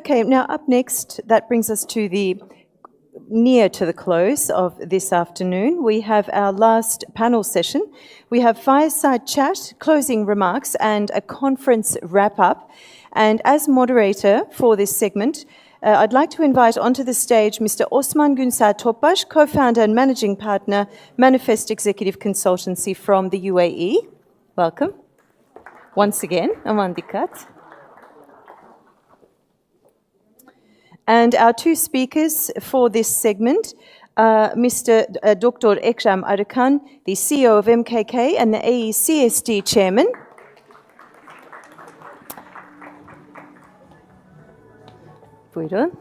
Okay, now up next, that brings us to near to the close of this afternoon. We have our last panel session. We have fireside chat, closing remarks, and a conference wrap-up. And as moderator for this segment, I'd like to invite onto the stage Mr. Osman Günsel Topbaş, co-founder and managing partner, Manifest Executive Consultancy from the UAE. Welcome. Once again, aman dikkat. And our two speakers for this segment, Mr. Dr. Ekrem Arikan, the CEO of MKK and the AECSD chairman. Buyurun.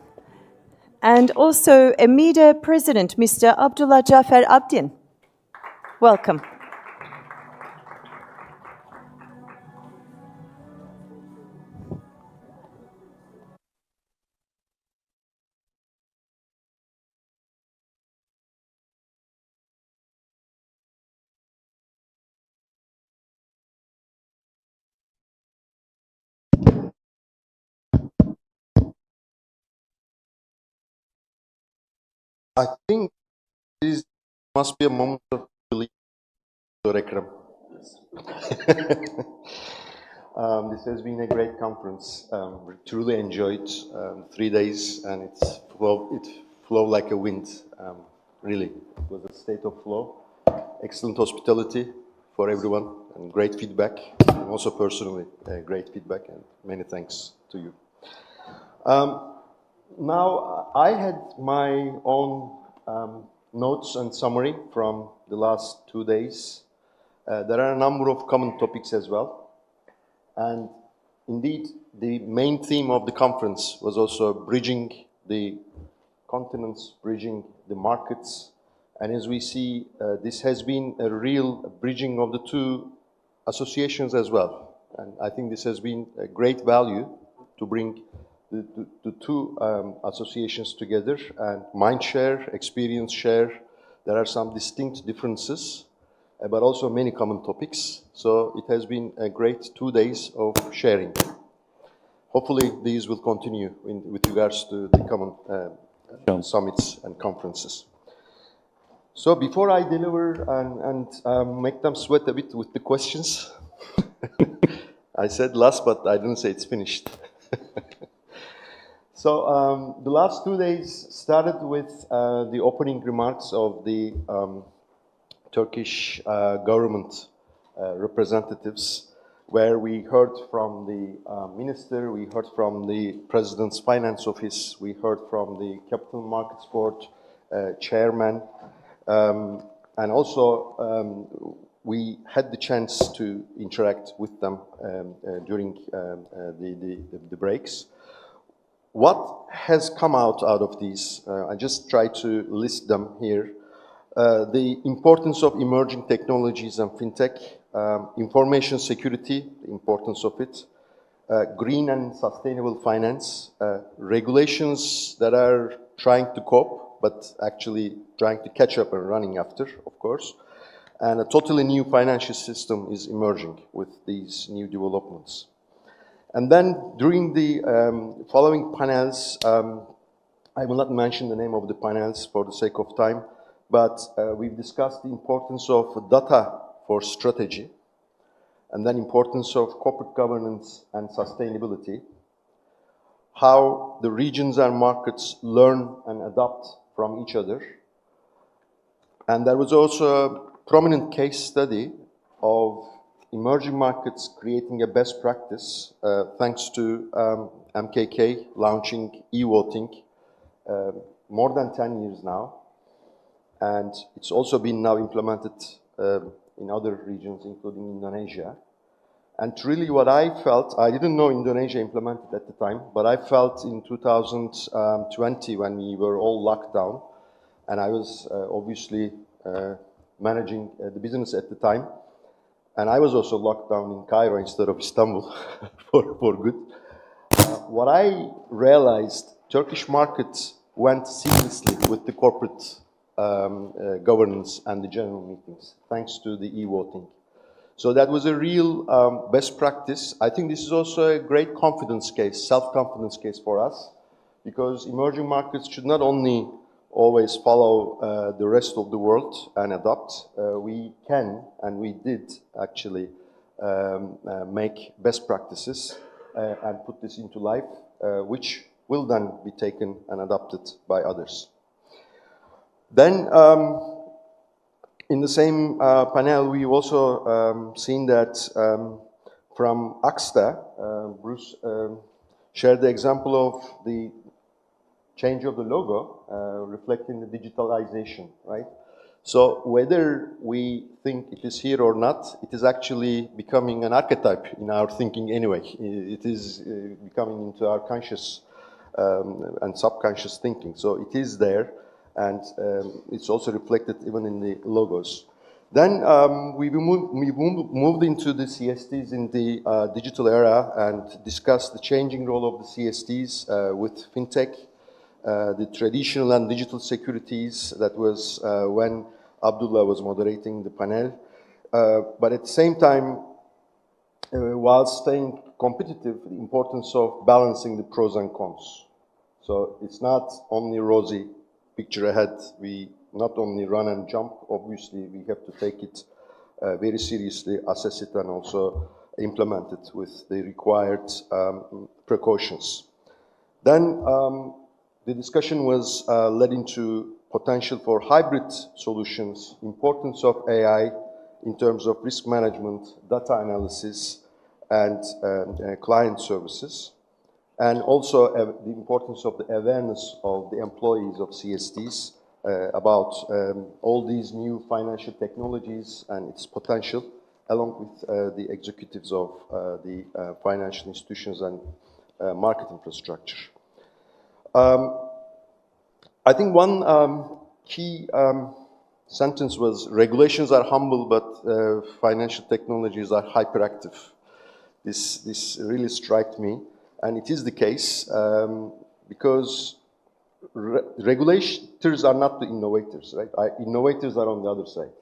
And also AMEDA president, Mr. Abdulla Jafar Abdin. Welcome. I think this must be a moment of relief for Ekrem. This has been a great conference. We truly enjoyed 3 days, and it flowed like a wind. Really, it was a state of flow. Excellent hospitality for everyone, and great feedback. And also personally, great feedback, and many thanks to you. Now, I had my own notes and summary from the last 2 days. There are a number of common topics as well. And indeed, the main theme of the conference was also bridging the continents, bridging the markets. And as we see, this has been a real bridging of the two associations as well. And I think this has been a great value to bring the two associations together, and mind share, experience share. There are some distinct differences, but also many common topics. So it has been a great 2 days of sharing. Hopefully these will continue with regards to the common summits and conferences. So before I deliver and make them sweat a bit with the questions, I said last, but I didn't say it's finished. So the last 2 days started with the opening remarks of the Turkish government representatives, where we heard from the minister, we heard from the president's finance office, we heard from the capital markets board chairman, and also we had the chance to interact with them during the breaks. What has come out of these? I just try to list them here. The importance of emerging technologies and fintech, information security, the importance of it, green and sustainable finance, regulations that are trying to cope, but actually trying to catch up and running after, of course, and a totally new financial system is emerging with these new developments. And then during the following panels, I will not mention the name of the panels for the sake of time, but we've discussed the importance of data for strategy, and then importance of corporate governance and sustainability, how the regions and markets learn and adapt from each other. And there was also a prominent case study of emerging markets creating a best practice thanks to MKK launching e-voting more than 10 years now. And it's also been now implemented in other regions, including Indonesia. And really what I felt, I didn't know Indonesia implemented at the time, but I felt in 2020 when we were all locked down, and I was obviously managing the business at the time. And I was also locked down in Cairo instead of Istanbul for good. What I realized, Turkish markets went seamlessly with the corporate governance and the general meetings, thanks to the e-voting. So that was a real best practice. I think this is also a great confidence case, self-confidence case for us, because emerging markets should not only always follow the rest of the world and adopt. We can, and we did actually make best practices and put this into life, which will then be taken and adopted by others. Then, in the same panel, we also seen that from AXTA, Bruce shared the example of the change of the logo reflecting the digitalization, right? So whether we think it is here or not, it is actually becoming an archetype in our thinking anyway. It is becoming into our conscious and subconscious thinking. So it is there, and it's also reflected even in the logos. Then we moved into the CSDs in the digital era and discussed the changing role of the CSDs with fintech, the traditional and digital securities. That was when Abdulla was moderating the panel. But at the same time, while staying competitive, the importance of balancing the pros and cons. So it's not only rosy picture ahead. We not only run and jump, obviously we have to take it very seriously, assess it, and also implement it with the required precautions. Then the discussion was led into potential for hybrid solutions, importance of AI in terms of risk management, data analysis, and client services, and also the importance of the awareness of the employees of CSDs about all these new financial technologies and its potential, along with the executives of the financial institutions and market infrastructure. I think one key sentence was, regulations are humble, but financial technologies are hyperactive. This really struck me, and it is the case because regulators are not the innovators, right? Innovators are on the other side.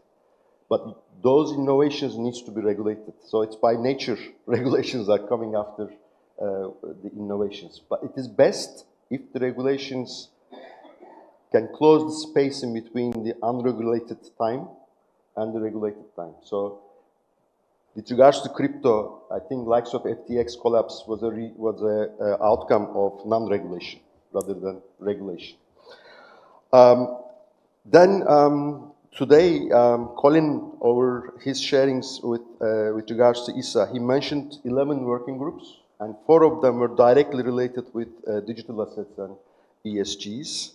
But those innovations needs to be regulated. So it's by nature, regulations are coming after the innovations. But it is best if the regulations can close the space in between the unregulated time and the regulated time. So with regards to crypto, I think likes of FTX collapse was a outcome of non-regulation rather than regulation. Today, Colin, over his sharings with regards to ISA, he mentioned 11 working groups, and 4 of them were directly related with digital assets and ESGs.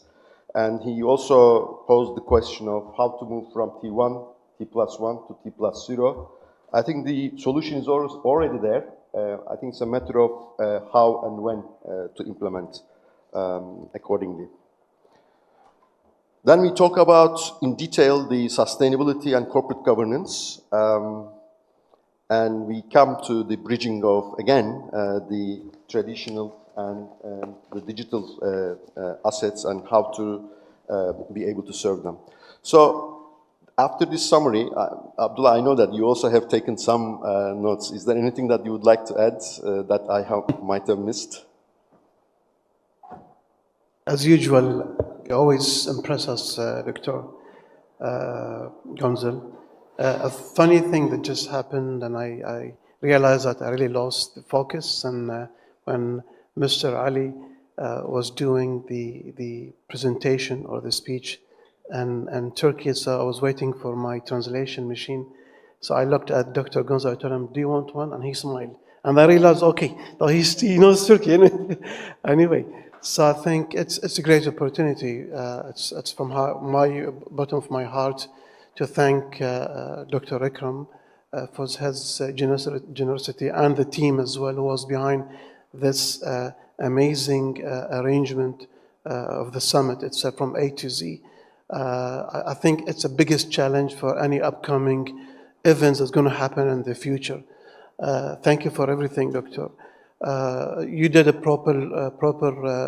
And he also posed the question of how to move from T1, T+1 to T+0. I think the solution is already there. I think it's a matter of how and when to implement accordingly. Then we talk about, in detail, the sustainability and corporate governance. And we come to the bridging of, again, the traditional and the digital assets and how to be able to serve them. So after this summary, Abdulla, I know that you also have taken some notes. Is there anything that you would like to add that I might have missed? As usual, you always impress us, Dr. Günsel. A funny thing that just happened, and I realized that I really lost the focus, and when Mr. Ali was doing the presentation or the speech and Turkey, so I was waiting for my translation machine. So I looked at Dr. Günsel, I told him, do you want one? And he smiled. And I realized, okay, he knows Turkey. Anyway, so I think it's a great opportunity. It's from my bottom of my heart to thank Dr. Ekrem for his generosity and the team as well who was behind this amazing arrangement of the summit. It's from A to Z. I think it's the biggest challenge for any upcoming events that's going to happen in the future. Thank you for everything, Doctor. You did a proper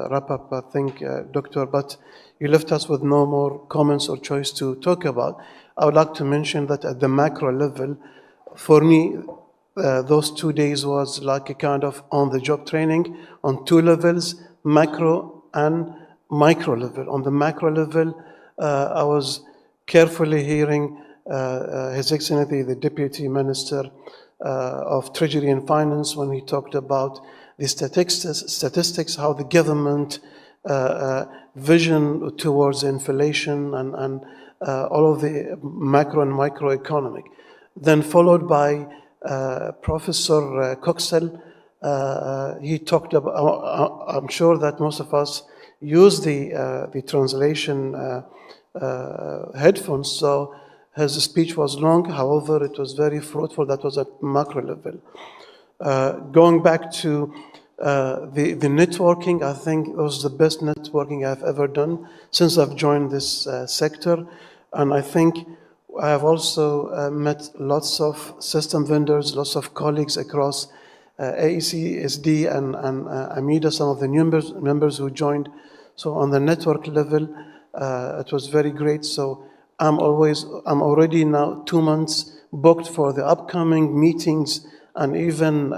wrap-up, I think, Doctor, but you left us with no more comments or choice to talk about. I would like to mention that at the macro level, for me, those 2 days was like a kind of on-the-job training on two levels, macro and micro level. On the macro level, I was carefully hearing His Excellency, the Deputy Minister of Treasury and Finance, when he talked about the statistics, how the government vision towards inflation and all of the macro and microeconomic. Then followed by Professor Coxell. He talked about, I'm sure that most of us use the translation headphones, so his speech was long, however, it was very fruitful. That was at macro level. Going back to the networking, I think it was the best networking I've ever done since I've joined this sector. And I think I have also met lots of system vendors, lots of colleagues across AECSD and AMEDA, some of the members who joined. So on the network level, it was very great. So I'm already now 2 months booked for the upcoming meetings and even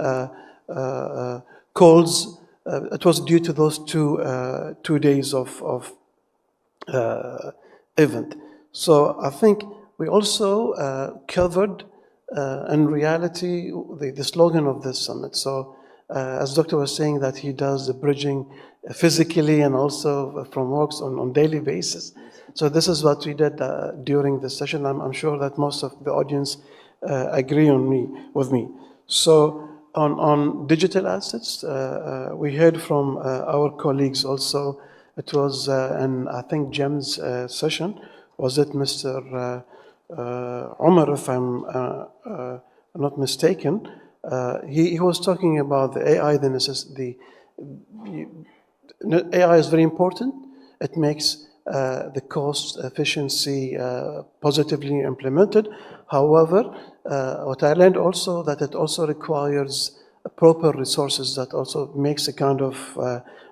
calls. It was due to those 2 days of event. So I think we also covered, in reality, the slogan of this summit. So as Doctor was saying, that he does the bridging physically and also from works on daily basis. So this is what we did during the session. I'm sure that most of the audience agree with me. So on digital assets, we heard from our colleagues also. It was, in I think Jem's session, was it Mr. Omar, if I'm not mistaken, he was talking about the AI, AI is very important. It makes the cost efficiency positively implemented. However, what I learned also, that it also requires proper resources that also makes a kind of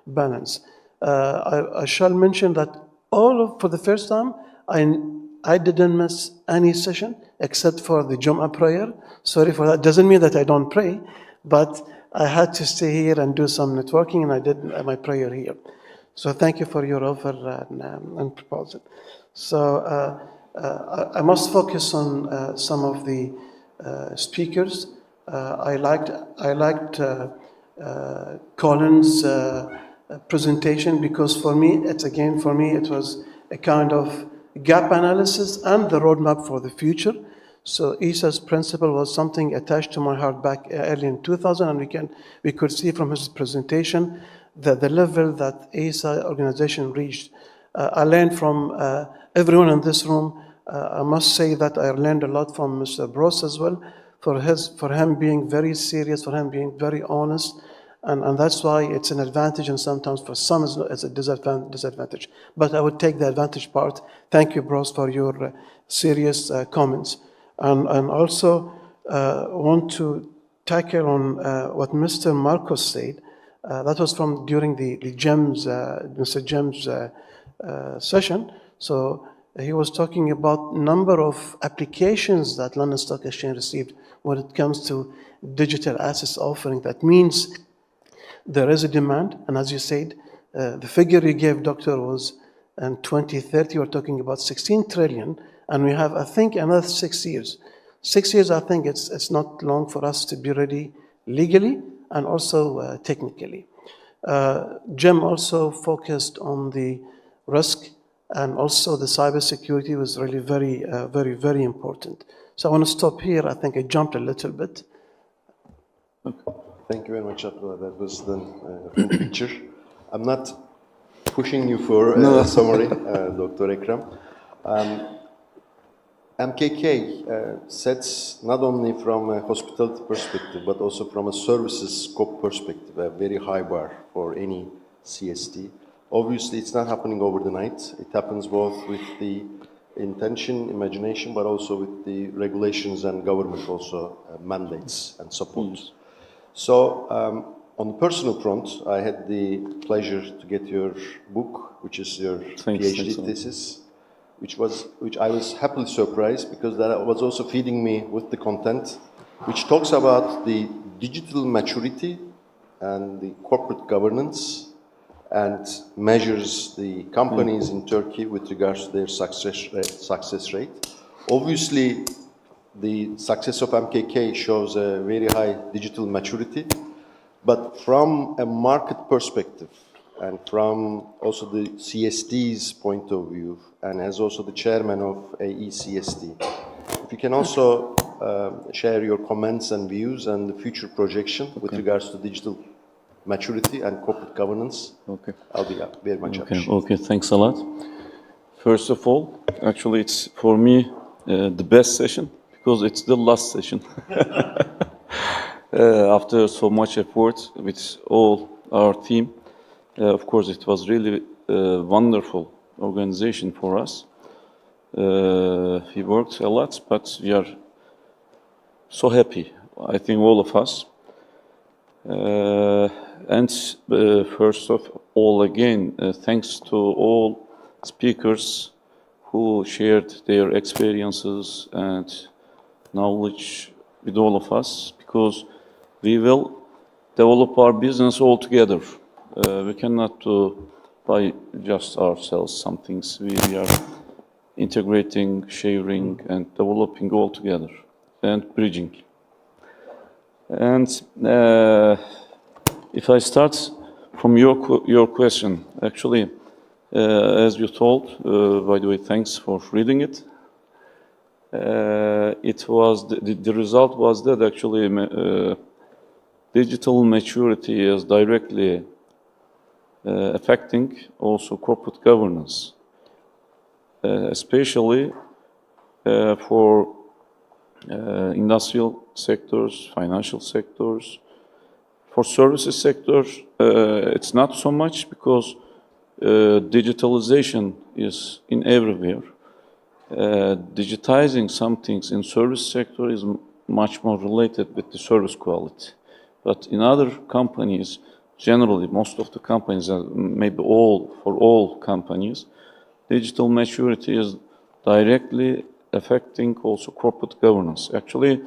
balance. I shall mention that for the first time, I didn't miss any session except for the Jum'ah prayer. Sorry for that. Doesn't mean that I don't pray, but I had to stay here and do some networking, and I did my prayer here. So thank you for your offer and proposal. So I must focus on some of the speakers. I liked Colin's presentation, because for me, it was a kind of gap analysis and the roadmap for the future. So ESA's principle was something attached to my heart back early in 2000, and we could see from his presentation that the level that ESA organization reached. I learned from everyone in this room. I must say that I learned a lot from Mr. Bros as well, for him being very serious, for him being very honest, and that's why it's an advantage, and sometimes for some it's a disadvantage. But I would take the advantage part. Thank you, Bros, for your serious comments. And also want to tackle on what Mr. Marcos said. That was from during the Mr. Jem's session. So he was talking about number of applications that London Stock Exchange received when it comes to digital assets offering. That means there is a demand, and as you said, the figure you gave, Doctor, was in 2030, we're talking about 16 trillion, and we have, I think, another 6 years. 6 years, I think it's not long for us to be ready legally and also technically. Jim also focused on the risk, and also the cybersecurity was really very, very important. So I want to stop here. I think I jumped a little bit. Okay. Thank you very much, Abdulla. That was the full picture. I'm not pushing you for a summary, Dr. Ekrem. MKK sets not only from a hospitality perspective, but also from a services scope perspective, a very high bar for any CSD. Obviously, it's not happening over the night. It happens both with the intention, imagination, but also with the regulations and government also mandates and support. Mm. So, on the personal front, I had the pleasure to get your book, which is your PhD thesis, which I was happily surprised, because that was also feeding me with the content which talks about the digital maturity and the corporate governance and measures the companies in Turkey with regards to their success rate. Obviously, the success of MKK shows a very high digital maturity, but from a market perspective and from also the CSD's point of view, and as also the chairman of AECSD, if you can also share your comments and views and the future projection with regards to digital maturity and corporate governance, I'll be very much appreciated. Okay, thanks a lot. First of all, actually, it's for me the best session because it's the last session. After so much effort with all our team, of course, it was really a wonderful organization for us. We worked a lot, but we are so happy, I think all of us. First of all, again, thanks to all speakers who shared their experiences and knowledge with all of us, because we will develop our business all together. We cannot do by just ourselves some things. We are integrating, sharing, and developing all together and bridging. And if I start from your question, actually, as you told, by the way, thanks for reading it. It was the result was that actually digital maturity is directly affecting also corporate governance, especially for industrial sectors, financial sectors. For services sectors, it's not so much because digitalization is in everywhere. Digitizing some things in service sector is much more related with the service quality. But in other companies, generally, most of the companies, maybe for all companies, digital maturity is directly affecting also corporate governance. Actually,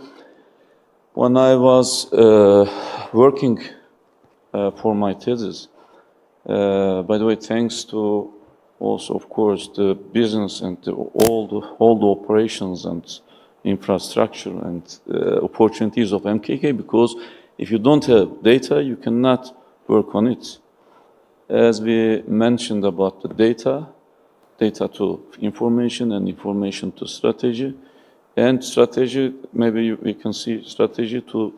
when I was working for my thesis, by the way, thanks to also, of course, the business and all the operations and infrastructure and opportunities of MKK, because if you don't have data, you cannot work on it. As we mentioned about the data to information and information to strategy, and strategy, maybe we can see strategy to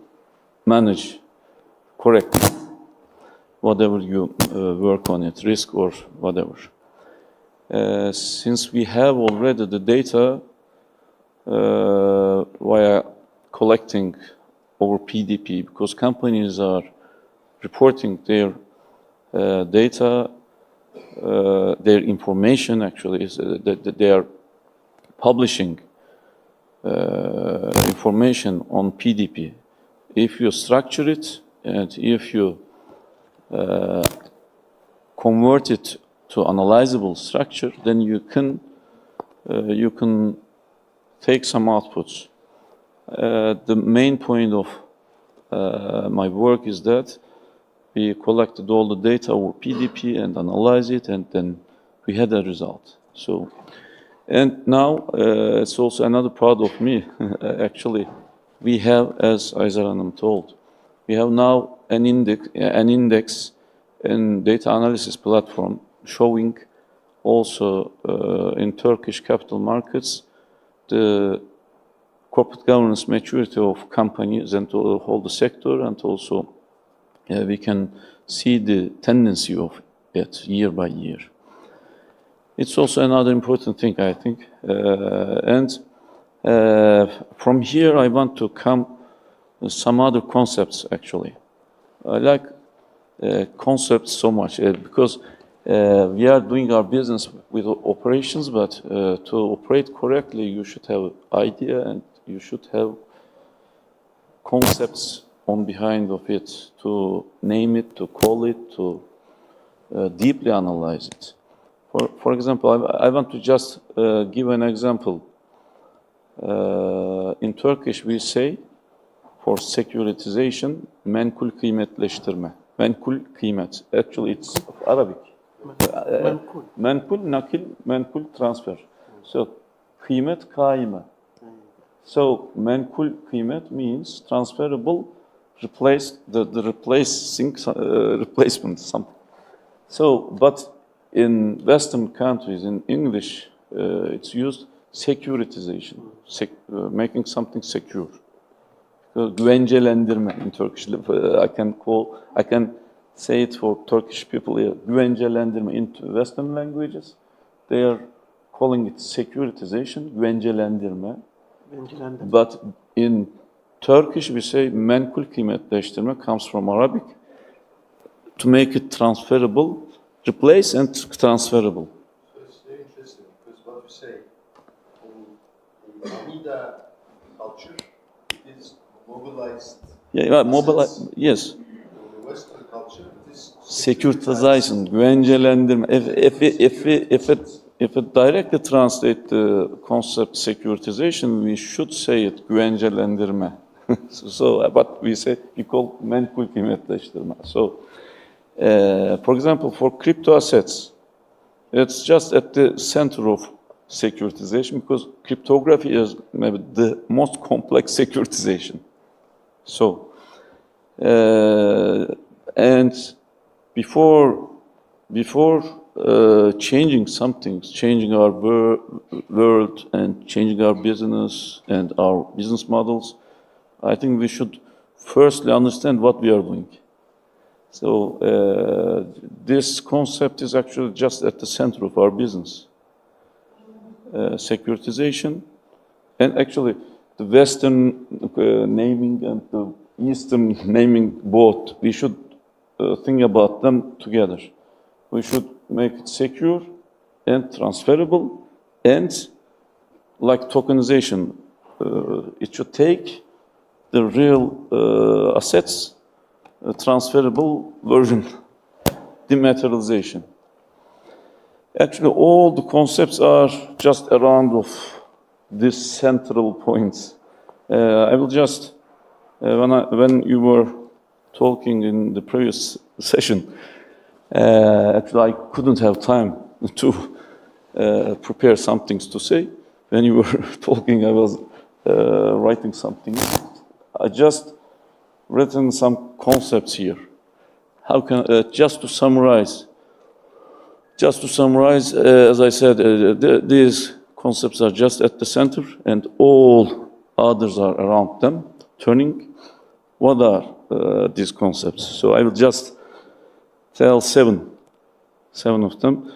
manage correctly whatever you work on it, risk or whatever. Since we have already the data via collecting over PDP, because companies are reporting their data, their information actually is that they are publishing information on PDP. If you structure it and if you convert it to analyzable structure, then you can take some outputs. The main point of my work is that we collected all the data over PDP and analyzed it, and then we had a result. So, and now it's also another part of me. Actually, we have, as Ayzar Hanım told, we have now an index and data analysis platform showing also in Turkish capital markets the corporate governance maturity of companies and to all the sector, and also we can see the tendency of it year by year. It's also another important thing, I think. From here, I want to come with some other concepts, actually. I like concepts so much because we are doing our business with operations, but to operate correctly, you should have idea and you should have concepts on behind of it, to name it, to call it, to deeply analyze it. For example, I want to just give an example. In Turkish, we say for securitization, menkul kıymetleştirme. Menkul kıymet. Actually, it's Arabic. Menkul. Menkul, nakil, menkul, transfer. So, kıymet kaime. So, menkul kıymet means transferable, the replacement, something. So, but in Western countries, in English, it's used securitization, making something secure. Güvencelendirme in Turkish. I can say it for Turkish people here. Güvencelendirme in Western languages, they are calling it securitization, güvencelendirme. But in Turkish, we say menkul kıymetleştirme comes from Arabic to make it transferable, replace and transferable. So it's very interesting because what you say in the AMEDA culture, it is mobilized. Yeah, mobilized. Yes. In the Western culture, it is Securitization, güvencelendirme. If it directly translate the concept securitization, we should say it güvencelendirme. So, but we call menkul kıymetleştirme. So, for example, for crypto assets, it's just at the center of securitization because cryptography is maybe the most complex securitization. So, and before changing something, changing our world and changing our business and our business models, I think we should firstly understand what we are doing. So this concept is actually just at the center of our business. Securitization, and actually the Western naming and the Eastern naming both, we should think about them together. We should make it secure and transferable and like tokenization. It should take the real assets, transferable version, dematerialization. Actually, all the concepts are just around of this central points. I will just, when you were talking in the previous session, actually I couldn't have time to prepare some things to say. When you were talking, I was writing something. I just written some concepts here. How can just to summarize, as I said, these concepts are just at the center, and all others are around them, turning. What are these concepts? So I will just tell seven of them.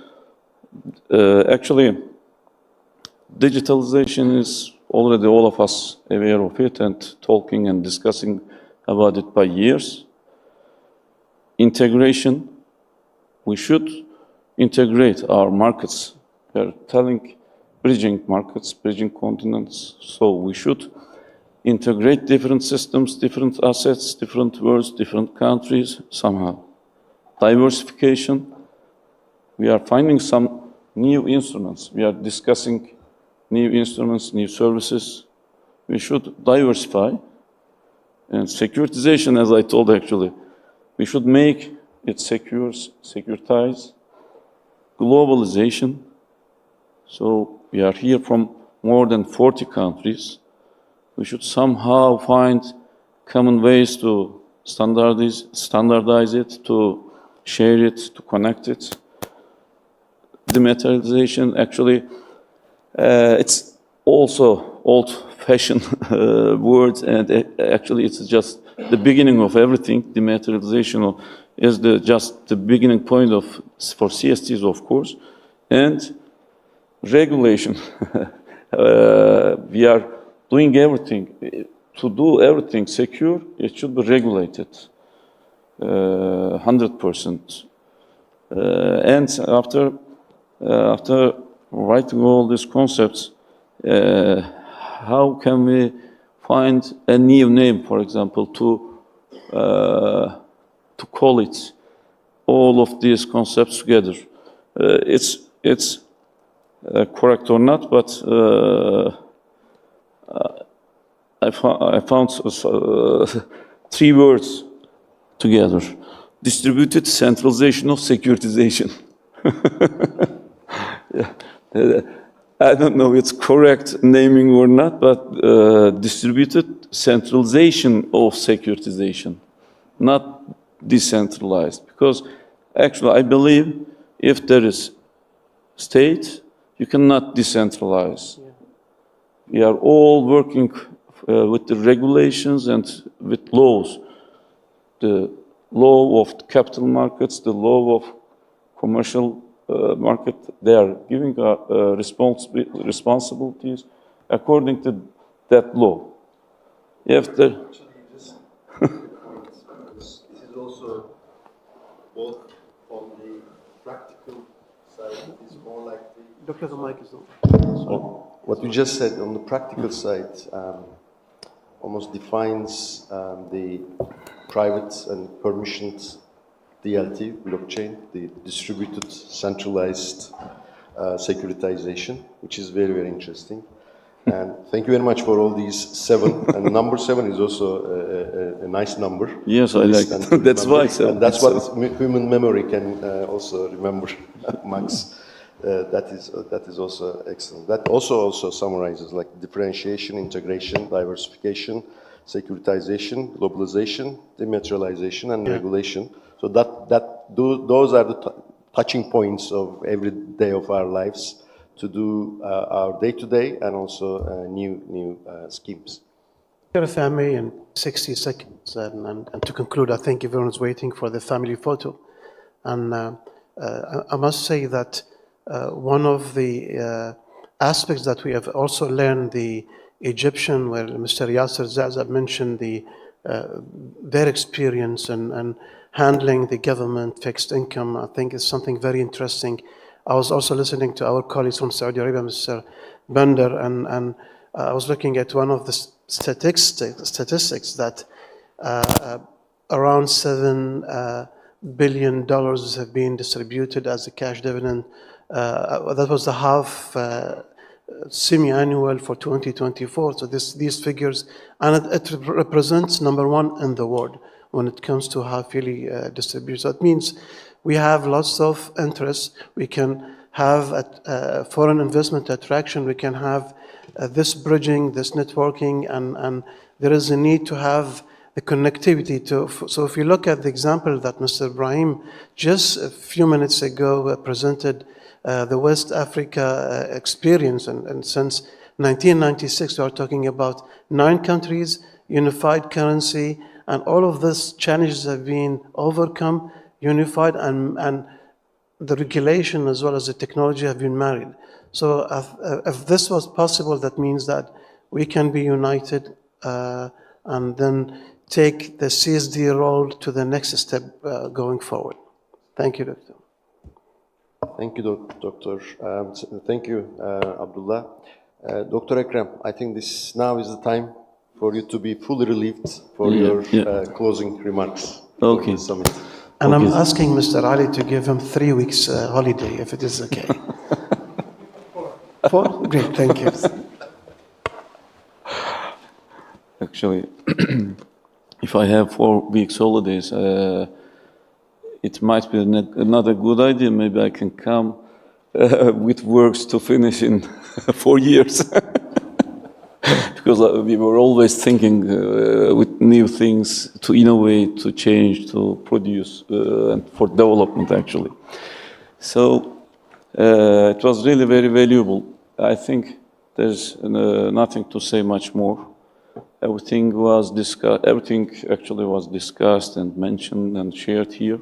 Actually, digitalization is already all of us aware of it and talking and discussing about it by years. Integration, we should integrate our markets. We are telling bridging markets, bridging continents, so we should integrate different systems, different assets, different worlds, different countries somehow. Diversification, we are finding some new instruments. We are discussing new instruments, new services. We should diversify. And securitization, as I told actually, we should make it securitize. Globalization. So we are here from more than 40 countries. We should somehow find common ways to standardize it, to share it, to connect it. Dematerialization, actually, it's also old-fashioned words, and actually it's just the beginning of everything. Dematerialization is just the beginning point for CSTs, of course, and regulation. We are doing everything. To do everything secure, it should be regulated, 100%. And after writing all these concepts, how can we find a new name, for example, to call it all of these concepts together? It's correct or not, but I found three words together: distributed centralization of securitization. I don't know if it's correct naming or not, but distributed centralization of securitization, not decentralized. Because actually, I believe if there is state, you cannot decentralize. Yeah. We are all working with the regulations and with laws. The law of capital markets, the law of commercial market, they are giving responsibilities according to that law. If the this is also both on the practical side, it's more like the... Dr. The mic is on. So what you just said on the practical side almost defines the private and permissioned DLT, blockchain, the distributed centralized securitization, which is very, very interesting. And thank you very much for all these 7. And number 7 is also a nice number. Yes, I like it. That's why. And that's what human memory can also remember, Max. That is also excellent. That also summarizes like differentiation, integration, diversification, securitization, globalization, dematerialization, and regulation. So those are the touching points of every day of our lives to do our day-to-day and also new schemes. If I may, in 60 seconds, and to conclude, I think everyone's waiting for the family photo. And I must say that one of the aspects that we have also learned, the Egyptian, where Mr. Yasser Zazab mentioned their experience and handling the government fixed income, I think is something very interesting. I was also listening to our colleagues from Saudi Arabia, Mr. Bender, and I was looking at one of the statistics that around $7 billion have been distributed as a cash dividend. That was the half semi-annual for 2024. So these figures, and it represents #1 in the world when it comes to how freely distributed. So it means we have lots of interest. We can have foreign investment attraction. We can have this bridging, this networking, and there is a need to have the connectivity to. So if you look at the example that Mr. Ibrahim just a few minutes ago presented, the West Africa experience, and since 1996 we are talking about 9 countries, unified currency, and all of these challenges have been overcome, unified, and the regulation as well as the technology have been married. So if this was possible, that means that we can be united and then take the CSD role to the next step going forward. Thank you, Doctor. Thank you, Doctor. Thank you, Abdullah. Dr. Ekrem, I think this now is the time for you to be fully relieved for your closing remarks for the summit. And I'm asking Mr. Ali to give him 3 weeks holiday, if it is okay. 4? Great, thank you. Actually, if I have 4 weeks holidays, it might be not a good idea. Maybe I can come with works to finish in 4 years. Because we were always thinking with new things to innovate, to change, to produce, and for development, actually. So it was really very valuable. I think there's nothing to say much more. Everything was discussed. Everything actually was discussed and mentioned and shared here,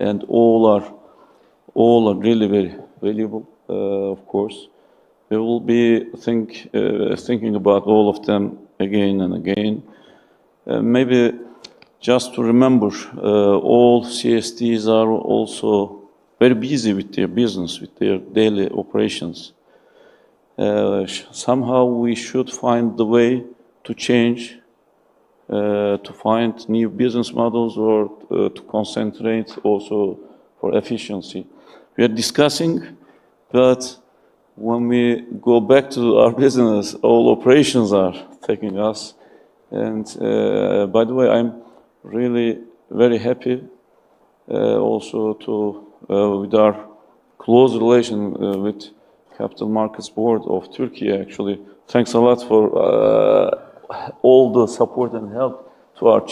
and all are really very valuable, of course. We will be thinking about all of them again and again. Maybe just to remember, all CSDs are also very busy with their business, with their daily operations. Somehow we should find the way to change, to find new business models, or to concentrate also for efficiency. We are discussing, but when we go back to our business, all operations are taking us, And by the way, I'm really very happy also with our close relation with Capital Markets Board of Turkey, actually. Thanks a lot for all the support and help to our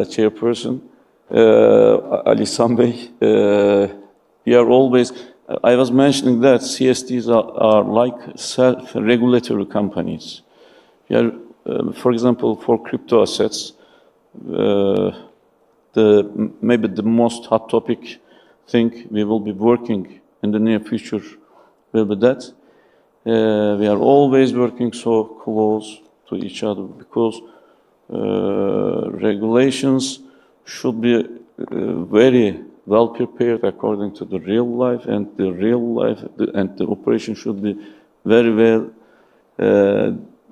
chairperson, Ali Bey. We are always, I was mentioning that CSDs are like self-regulatory companies. We are, for example, for crypto assets, maybe the most hot topic thing we will be working in the near future will be that. We are always working so close to each other because regulations should be very well prepared according to the real life, and the real life and the operation should be very well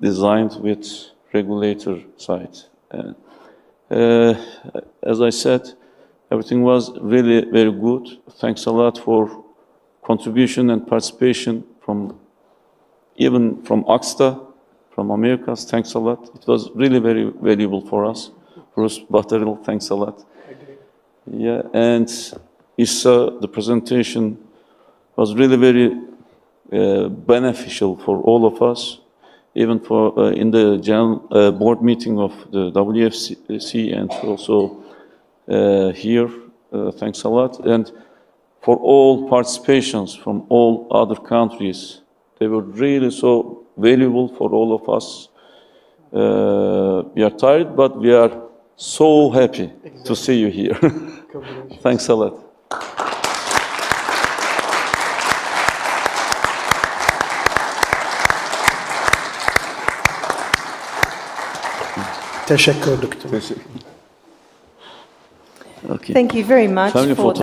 designed with regulator side. As I said, everything was really very good. Thanks a lot for contribution and participation even from Oxta, from Americas. Thanks a lot. It was really very valuable for us. Bruce Batteril, thanks a lot. Yeah, and Issa, the presentation was really very beneficial for all of us, even for in the general board meeting of the WFC and also here. Thanks a lot. And for all participations from all other countries, they were really so valuable for all of us. We are tired, but we are so happy to see you here. Thanks a lot. Teşekkür doktor. Okay. Thank you very much Family for photo.